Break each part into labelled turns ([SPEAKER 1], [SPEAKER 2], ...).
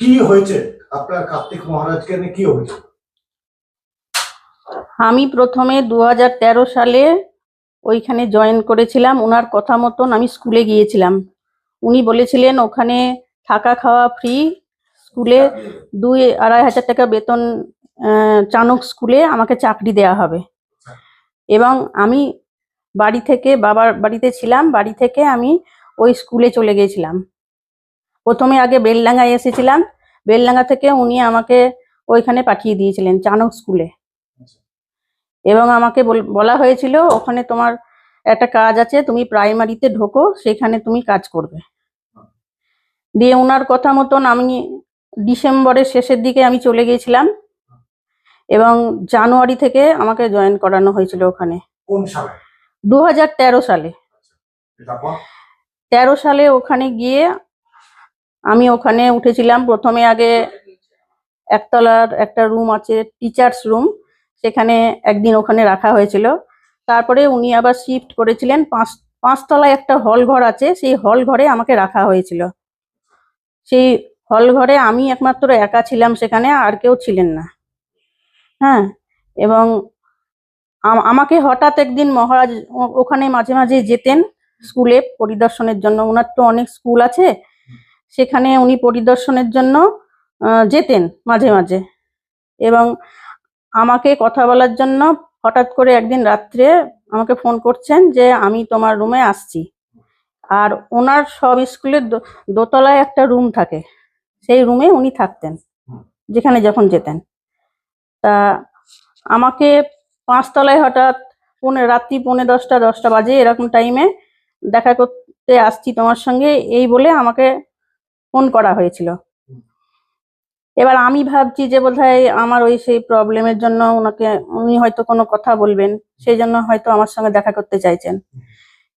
[SPEAKER 1] কি হয়েছে আপনার কার্তিক মহারাজকে নিয়ে, কি অভিযোগ?
[SPEAKER 2] আমি প্রথমে 2013 সালে ওইখানে জয়েন করেছিলাম। ওনার কথা মতন আমি স্কুলে গিয়েছিলাম। উনি বলেছিলেন ওখানে থাকা খাওয়া ফ্রি, স্কুলে 2-2.5 হাজার টাকা বেতন, চাণক স্কুলে আমাকে চাকরি দেয়া হবে। এবং আমি বাড়ি থেকে, বাবার বাড়িতে ছিলাম, বাড়ি থেকে আমি ওই স্কুলে চলে গেছিলাম। প্রথমে আগে বেলডাঙ্গায় এসেছিলাম, বেলডাঙ্গা থেকে উনি আমাকে ওইখানে পাঠিয়ে দিয়েছিলেন চাণক স্কুলে। এবং আমাকে বলা হয়েছিল ওখানে তোমার একটা কাজ আছে, তুমি প্রাইমারিতে ঢোকো, সেখানে তুমি কাজ করবে। দিয়ে ওনার কথা মতন আমি ডিসেম্বরের শেষের দিকে আমি চলে গিয়েছিলাম এবং জানুয়ারি থেকে আমাকে জয়েন করানো হয়েছিল ওখানে।
[SPEAKER 1] কোন সালে?
[SPEAKER 2] 2013 সালে। 13 সালে ওখানে গিয়ে আমি ওখানে উঠেছিলাম। প্রথমে আগে একতলার একটা রুম আছে, টিচার্স রুম, সেখানে একদিন ওখানে রাখা হয়েছিল। তারপরে উনি আবার শিফট করেছিলেন, পাঁচতলায় একটা হল ঘর আছে, সেই হল ঘরে আমাকে রাখা হয়েছিল। সেই হল ঘরে আমি একমাত্র একা ছিলাম, সেখানে আর কেউ ছিলেন না। হ্যাঁ, এবং আমাকে হঠাৎ একদিন মহারাজ ওখানে মাঝে মাঝে যেতেন স্কুলে পরিদর্শনের জন্য। ওনার তো অনেক স্কুল আছে, সেখানে উনি পরিদর্শনের জন্য যেতেন মাঝে মাঝে। এবং আমাকে কথা বলার জন্য হঠাৎ করে একদিন রাত্রে আমাকে ফোন করছেন যে আমি তোমার রুমে আসছি। আর ওনার সব স্কুলের দোতলায় একটা রুম থাকে, সেই রুমে উনি থাকতেন যেখানে যখন যেতেন। তা আমাকে 5তলায় হঠাৎ রাত্রি 10:45 বাজে এরকম টাইমে দেখা করতে আসছি তোমার সঙ্গে, এই বলে আমাকে ফোন করা হয়েছিল। এবার আমি ভাবছি যে বোধহয় আমার ওই সেই প্রবলেমের জন্য উনি হয়তো কোনো কথা বলবেন, সেই জন্য হয়তো আমার সঙ্গে দেখা করতে চাইছেন।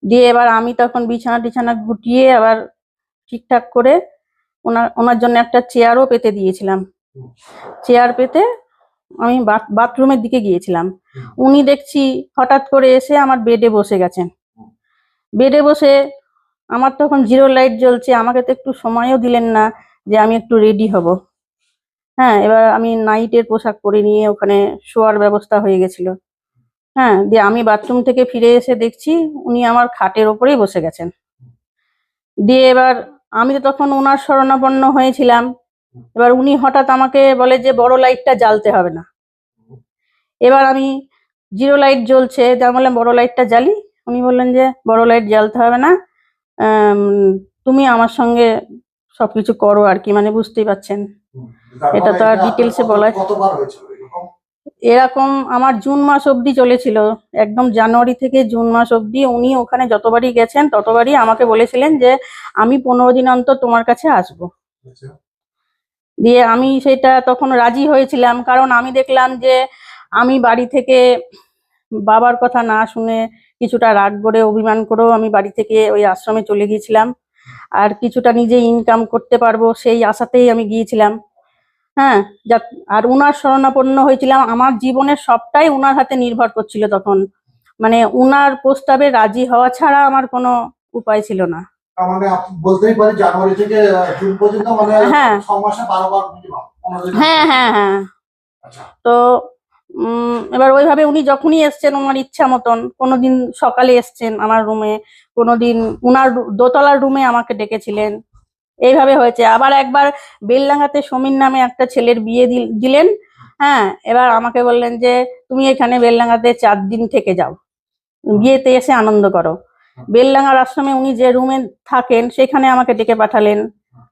[SPEAKER 2] দিয়ে এবার আমি তখন বিছানা গুটিয়ে আবার ঠিকঠাক করে ওনার জন্য একটা চেয়ারও পেতে দিয়েছিলাম। চেয়ার পেতে আমি বাথরুমের দিকে গিয়েছিলাম। উনি দেখছি হঠাৎ করে এসে আমার বেডে বসে গেছেন। বেডে বসে আমার তখন জিরো লাইট জ্বলছে, আমাকে তো একটু সময়ও দিলেন না যে আমি একটু রেডি হব। হ্যাঁ, এবার আমি নাইটের পোশাক পরে নিয়ে ওখানে শোয়ার ব্যবস্থা হয়ে গেছিল। হ্যাঁ, দিয়ে আমি বাথরুম থেকে ফিরে এসে দেখছি উনি আমার খাটের ওপরেই বসে গেছেন। দিয়ে এবার আমি তো তখন ওনার শরণাপন্ন হয়েছিলাম। এবার উনি হঠাৎ আমাকে বলে যে বড় লাইটটা জ্বালতে হবে না। এবার আমি জিরো লাইট জ্বলছে, যা বললাম বড় লাইটটা জ্বালি। উনি বললেন যে বড় লাইট জ্বালতে হবে না, তুমি আমার সঙ্গে সবকিছু করো আর কি, মানে বুঝতেই পারছেন। এটা তো আর ডিটেলসে বলা, এরকম আমার জুন মাস অবধি চলেছিল, একদম জানুয়ারি থেকে জুন মাস অবধি। উনি ওখানে যতবারই গেছেন ততবারই আমাকে বলেছিলেন যে আমি 15 দিন অন্তর তোমার কাছে আসবো। দিয়ে আমি সেটা তখন রাজি হয়েছিলাম, কারণ আমি দেখলাম যে আমি বাড়ি থেকে বাবার কথা না শুনে কিছুটা রাগ করে অভিমান করেও আমি বাড়ি থেকে ওই আশ্রমে চলে গিয়েছিলাম। আর কিছুটা নিজে ইনকাম করতে পারবো সেই আশাতেই আমি গিয়েছিলাম। হ্যাঁ, আর উনার শরণাপন্ন হয়েছিলাম। আমার জীবনের সবটাই উনার হাতে নির্ভর করছিল তখন, মানে উনার প্রস্তাবে রাজি হওয়া ছাড়া আমার কোনো উপায় ছিল না।
[SPEAKER 1] মানে বলতেই পারি জানুয়ারি থেকে জুন পর্যন্ত, মানে
[SPEAKER 2] হ্যাঁ
[SPEAKER 1] 6 মাসে 12 বার
[SPEAKER 2] হ্যাঁ হ্যাঁ হ্যাঁ।
[SPEAKER 1] আচ্ছা।
[SPEAKER 2] তো এবার ওইভাবে উনি যখনই এসছেন ওনার ইচ্ছা মতন, কোনোদিন সকালে এসছেন আমার রুমে, কোনোদিন উনার দোতলার রুমে আমাকে ডেকেছিলেন, এইভাবে হয়েছে। আবার একবার বেলডাঙ্গাতে সমীর নামে একটা ছেলের বিয়ে দিলেন। হ্যাঁ, এবার আমাকে বললেন যে তুমি এখানে বেলডাঙ্গাতে 4 দিন থেকে যাও, বিয়েতে এসে আনন্দ করো। বেলডাঙ্গার আশ্রমে উনি যে রুমে থাকেন সেখানে আমাকে ডেকে পাঠালেন,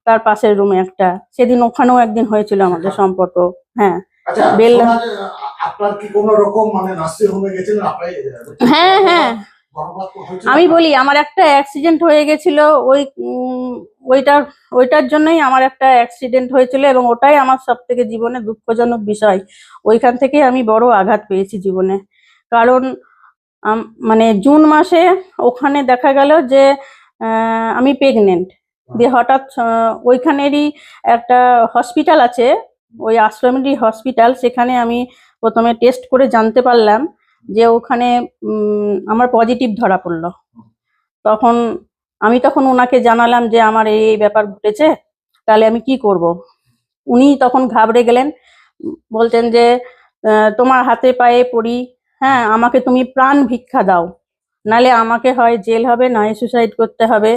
[SPEAKER 2] তার পাশের রুমে একটা। সেদিন ওখানেও একদিন হয়েছিল আমাদের সম্পর্ক। হ্যাঁ,
[SPEAKER 1] আপনার কি কোনো রকম মানে নার্সিং হোমে গেছিলেন আপনি?
[SPEAKER 2] হ্যাঁ হ্যাঁ, আমি বলি আমার একটা অ্যাক্সিডেন্ট হয়ে গেছিল, ওইটার জন্যই আমার একটা অ্যাক্সিডেন্ট হয়েছিল, এবং ওটাই আমার সব থেকে জীবনে দুঃখজনক বিষয়। ওইখান থেকে আমি বড় আঘাত পেয়েছি জীবনে। কারণ মানে জুন মাসে ওখানে দেখা গেল যে আমি প্রেগনেন্ট। দিয়ে হঠাৎ ওইখানেরই একটা হসপিটাল আছে, ওই আশ্রমেরই হসপিটাল, সেখানে আমি প্রথমে টেস্ট করে জানতে পারলাম যে ওখানে আমার পজিটিভ ধরা পড়লো। তখন আমি ওনাকে জানালাম যে আমার এই ব্যাপার ঘটেছে, তাহলে আমি কি করব। উনি তখন ঘাবড়ে গেলেন, বলতেন যে তোমার হাতে পায়ে পড়ি, হ্যাঁ আমাকে তুমি প্রাণ ভিক্ষা দাও, নালে আমাকে হয় জেল হবে নয় সুসাইড করতে হবে।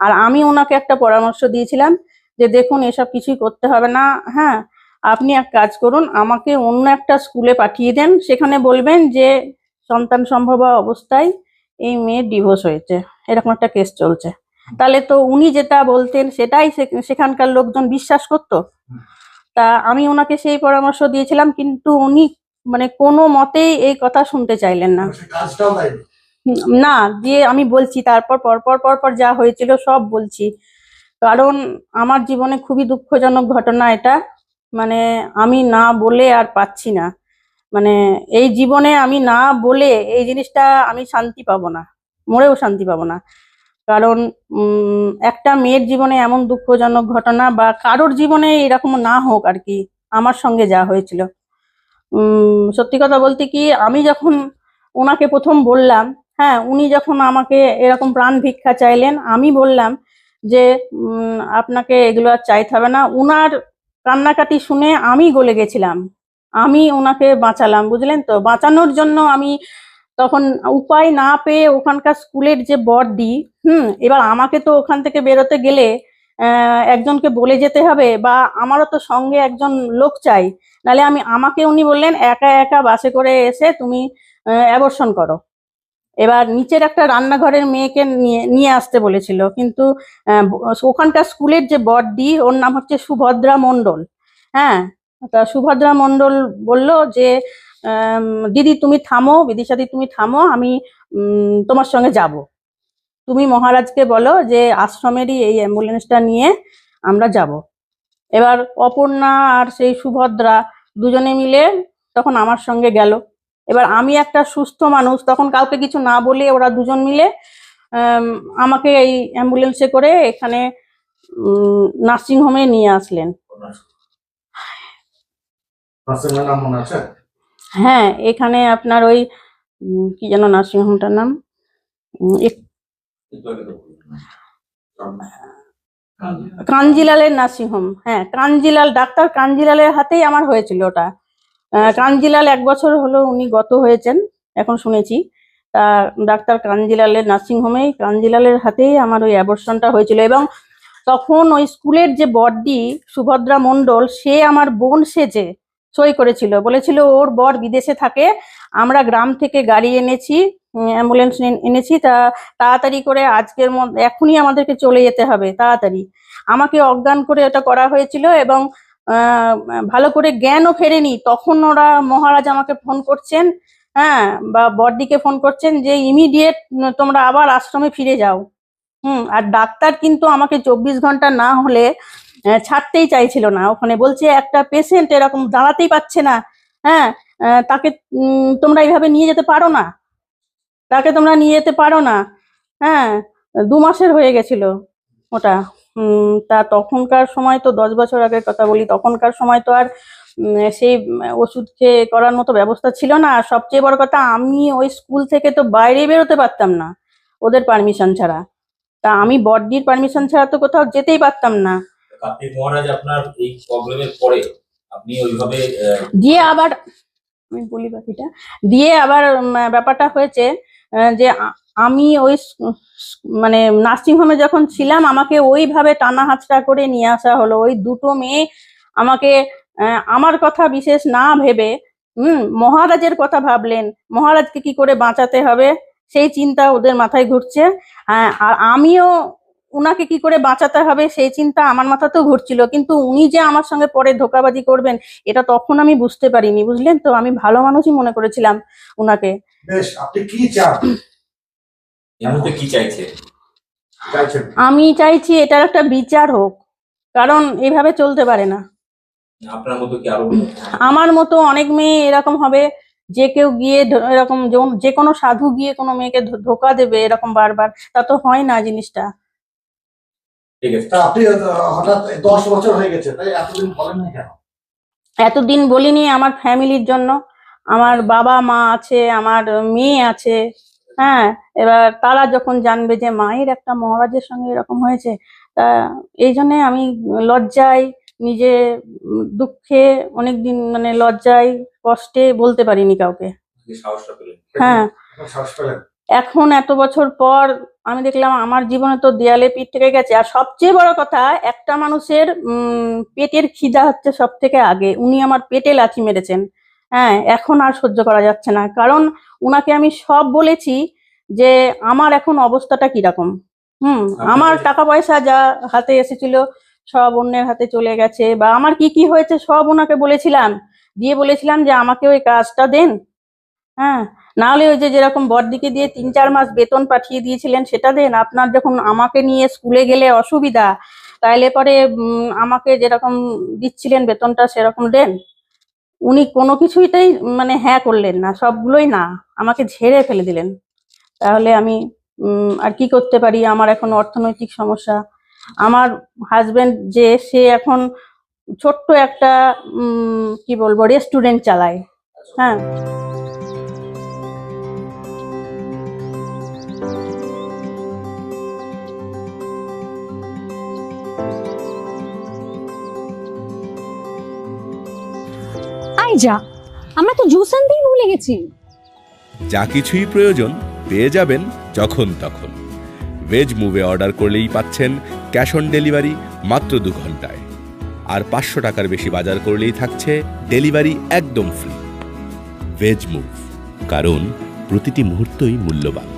[SPEAKER 2] আর আমি ওনাকে একটা পরামর্শ দিয়েছিলাম যে দেখুন এসব কিছুই করতে হবে না, হ্যাঁ আপনি এক কাজ করুন, আমাকে অন্য একটা স্কুলে পাঠিয়ে দেন, সেখানে বলবেন যে সন্তান সম্ভবা অবস্থায় এই মেয়ের ডিভোর্স হয়েছে, এরকম একটা কেস চলছে। তাহলে তো উনি যেটা বলতেন সেটাই সেখানকার লোকজন বিশ্বাস করতো। তা আমি ওনাকে সেই পরামর্শ দিয়েছিলাম, কিন্তু উনি মানে কোনো মতেই এই কথা শুনতে চাইলেন না।
[SPEAKER 1] সে কাজটাও দেয়নি।
[SPEAKER 2] না, দিয়ে আমি বলছি তারপর পরপর পরপর যা হয়েছিল সব বলছি, কারণ আমার জীবনে খুবই দুঃখজনক ঘটনা এটা। মানে আমি না বলে আর পাচ্ছি না, মানে এই জীবনে আমি না বলে এই জিনিসটা আমি শান্তি পাবো না, মরেও শান্তি পাবো না। কারণ একটা মেয়ের জীবনে এমন দুঃখজনক ঘটনা, বা কারোর জীবনে এরকম না হোক আর কি, আমার সঙ্গে যা হয়েছিল। সত্যি কথা বলতে কি, আমি যখন ওনাকে প্রথম বললাম, হ্যাঁ উনি যখন আমাকে এরকম প্রাণ ভিক্ষা চাইলেন, আমি বললাম যে আপনাকে এগুলো আর চাইতে হবে না। উনার কান্নাকাটি শুনে আমি গলে গেছিলাম, আমি ওনাকে বাঁচালাম, বুঝলেন তো। বাঁচানোর জন্য আমি তখন উপায় না পেয়ে ওখানকার স্কুলের যে বড়দি, এবার আমাকে তো ওখান থেকে বেরোতে গেলে একজনকে বলে যেতে হবে, বা আমারও তো সঙ্গে একজন লোক চাই, নালে আমাকে উনি বললেন একা একা বাসে করে এসে তুমি অ্যাবর্শন করো। এবার নিচের একটা রান্নাঘরের মেয়েকে নিয়ে নিয়ে আসতে বলেছিল, কিন্তু ওখানকার স্কুলের যে বড়দি, ওর নাম হচ্ছে সুভদ্রা মণ্ডল। হ্যাঁ, তা সুভদ্রা মণ্ডল বলল যে দিদি তুমি থামো, বিদিশাদি তুমি থামো, আমি তোমার সঙ্গে যাব। তুমি মহারাজকে বলো যে আশ্রমেরই এই অ্যাম্বুলেন্সটা নিয়ে আমরা যাব। এবার অপর্ণা আর সেই সুভদ্রা দুজনে মিলে তখন আমার সঙ্গে গেল। এবার আমি একটা সুস্থ মানুষ, তখন কাউকে কিছু না বলে ওরা দুজন মিলে আমাকে এই অ্যাম্বুলেন্সে করে এখানে নার্সিংহোমে নিয়ে আসলেন।
[SPEAKER 1] নার্সিংহোমের নাম মনে আছে?
[SPEAKER 2] হ্যাঁ, এখানে আপনার ওই কি যেন নার্সিংহোমটার নাম, কাঞ্জিলালের নার্সিংহোম। হ্যাঁ, কাঞ্জিলাল, ডাক্তার কাঞ্জিলালের হাতেই আমার হয়েছিল ওটা। কাঞ্জিলাল 1 বছর হলো উনি গত হয়েছেন এখন শুনেছি। তা ডাক্তার কাঞ্জিলালের নার্সিংহোমেই, কাঞ্জিলালের হাতেই আমার ওই অ্যাবর্শনটা হয়েছিল। এবং তখন ওই স্কুলের যে বড়দি সুভদ্রা মণ্ডল, সে আমার বোন সেজে সই করেছিল, বলেছিল ওর বর বিদেশে থাকে, আমরা গ্রাম থেকে গাড়ি এনেছি, অ্যাম্বুলেন্স এনেছি, তা তাড়াতাড়ি করে আজকের মধ্যে এখনই আমাদেরকে চলে যেতে হবে তাড়াতাড়ি। আমাকে অজ্ঞান করে ওটা করা হয়েছিল, এবং ভালো করে জ্ঞানও ফেরেনি তখন ওরা মহারাজ আমাকে ফোন করছেন, হ্যাঁ বা বড়দিকে ফোন করছেন যে ইমিডিয়েট তোমরা আবার আশ্রমে ফিরে যাও। আর ডাক্তার কিন্তু আমাকে 24 ঘন্টা না হলে ছাড়তেই চাইছিল না, ওখানে বলছে একটা পেশেন্ট এরকম দাঁড়াতেই পারছে না, হ্যাঁ তাকে তোমরা এইভাবে নিয়ে যেতে পারো না, তাকে তোমরা নিয়ে যেতে পারো না। হ্যাঁ, 2 মাসের হয়ে গেছিল ওটা। তা তখনকার সময় তো 10 বছর আগের কথা বলি, তখনকার সময় তো আর সেই ওষুধ খেয়ে করার মতো ব্যবস্থা ছিল না। আর সবচেয়ে বড় কথা, আমি ওই স্কুল থেকে তো বাইরে বেরোতে পারতাম না ওদের পারমিশন ছাড়া। তা আমি বড়দির পারমিশন ছাড়া তো কোথাও যেতেই পারতাম না।
[SPEAKER 3] কার্তিক মহারাজ আপনার এই প্রবলেমের পরে আপনি ওইভাবে
[SPEAKER 2] দিয়ে আবার আমি বলি বাকিটা, দিয়ে আবার ব্যাপারটা হয়েছে যে আমি ওই মানে নার্সিংহোমে যখন ছিলাম, আমাকে ওইভাবে টানা হাতড়া করে নিয়ে আসা হলো। ওই দুটো মেয়ে আমাকে আমার কথা বিশেষ না ভেবে মহারাজের কথা ভাবলেন, মহারাজকে কি করে বাঁচাতে হবে সেই চিন্তা ওদের মাথায় ঘুরছে। আর আমিও উনাকে কি করে বাঁচাতে হবে সেই চিন্তা আমার মাথাতেও ঘুরছিল, কিন্তু উনি যে আমার সঙ্গে পরে ধোঁকাবাজি করবেন এটা তখন আমি বুঝতে পারিনি, বুঝলেন তো। আমি ভালো মানুষই মনে করেছিলাম উনাকে।
[SPEAKER 1] বেশ, আপনি কি চান?
[SPEAKER 3] এমনিতে কি চাইছেন?
[SPEAKER 2] আমি চাইছি এটার একটা বিচার হোক, কারণ এভাবে চলতে পারে না।
[SPEAKER 3] আপনার মতো কি আরো
[SPEAKER 2] আমার মতো অনেক মেয়ে এরকম হবে, যে কেউ গিয়ে এরকম যে কোনো সাধু গিয়ে কোনো মেয়েকে ধোঁকা দেবে এরকম বারবার, তা তো হয় না জিনিসটা।
[SPEAKER 3] ঠিক আছে,
[SPEAKER 1] তা আপনি হঠাৎ 10 বছর হয়ে গেছে, তাই এতদিন বলেননি কেন?
[SPEAKER 2] এতদিন বলিনি আমার ফ্যামিলির জন্য, আমার বাবা মা আছে, আমার মেয়ে আছে, হ্যাঁ এবার তারা যখন জানবে যে মায়ের একটা মহারাজের সঙ্গে এরকম হয়েছে, তা এই জন্যে আমি লজ্জায় নিজে দুঃখে অনেকদিন মানে লজ্জায় কষ্টে বলতে পারিনি কাউকে।
[SPEAKER 3] যে সাহসটা পেলেন।
[SPEAKER 2] হ্যাঁ,
[SPEAKER 1] এখন শ্বাস পেলেন?
[SPEAKER 2] এখন এত বছর পর আমি দেখলাম আমার জীবনে তো দেয়ালে পিঠ থেকে গেছে। আর সবচেয়ে বড় কথা, একটা মানুষের পেটের খিদা হচ্ছে সব থেকে আগে। উনি আমার পেটে লাথি মেরেছেন। হ্যাঁ, এখন আর সহ্য করা যাচ্ছে না, কারণ উনাকে আমি সব বলেছি যে আমার এখন অবস্থাটা কিরকম। আমার টাকা পয়সা যা হাতে এসেছিল সব অন্যের হাতে চলে গেছে, বা আমার কি কি হয়েছে সব ওনাকে বলেছিলাম, দিয়ে বলেছিলাম যে আমাকে ওই কাজটা দেন। হ্যাঁ, না হলে ওই যে যেরকম বড়দিকে দিয়ে 3-4 মাস বেতন পাঠিয়ে দিয়েছিলেন সেটা দেন। আপনার যখন আমাকে নিয়ে স্কুলে গেলে অসুবিধা, তাইলে পরে আমাকে যেরকম দিচ্ছিলেন বেতনটা সেরকম দেন। উনি কোনো কিছুইতেই মানে হ্যাঁ করলেন না, সবগুলোই না, আমাকে ঝেড়ে ফেলে দিলেন। তাহলে আমি আর কি করতে পারি? আমার এখন অর্থনৈতিক সমস্যা। আমার হাজবেন্ড যে সে এখন ছোট্ট একটা কি বলবো রেস্টুরেন্ট চালায়। হ্যাঁ,
[SPEAKER 4] আই যা, আমরা তো জুস আনতেই ভুলে গেছি।
[SPEAKER 5] যা কিছুই প্রয়োজন পেয়ে যাবেন যখন তখন। ভেজ মুভে অর্ডার করলেই পাচ্ছেন ক্যাশ অন ডেলিভারি মাত্র 2 ঘন্টায়। আর 500 টাকার বেশি বাজার করলেই থাকছে ডেলিভারি একদম ফ্রি। ভেজ মুভ, কারণ প্রতিটি মুহূর্তই মূল্যবান।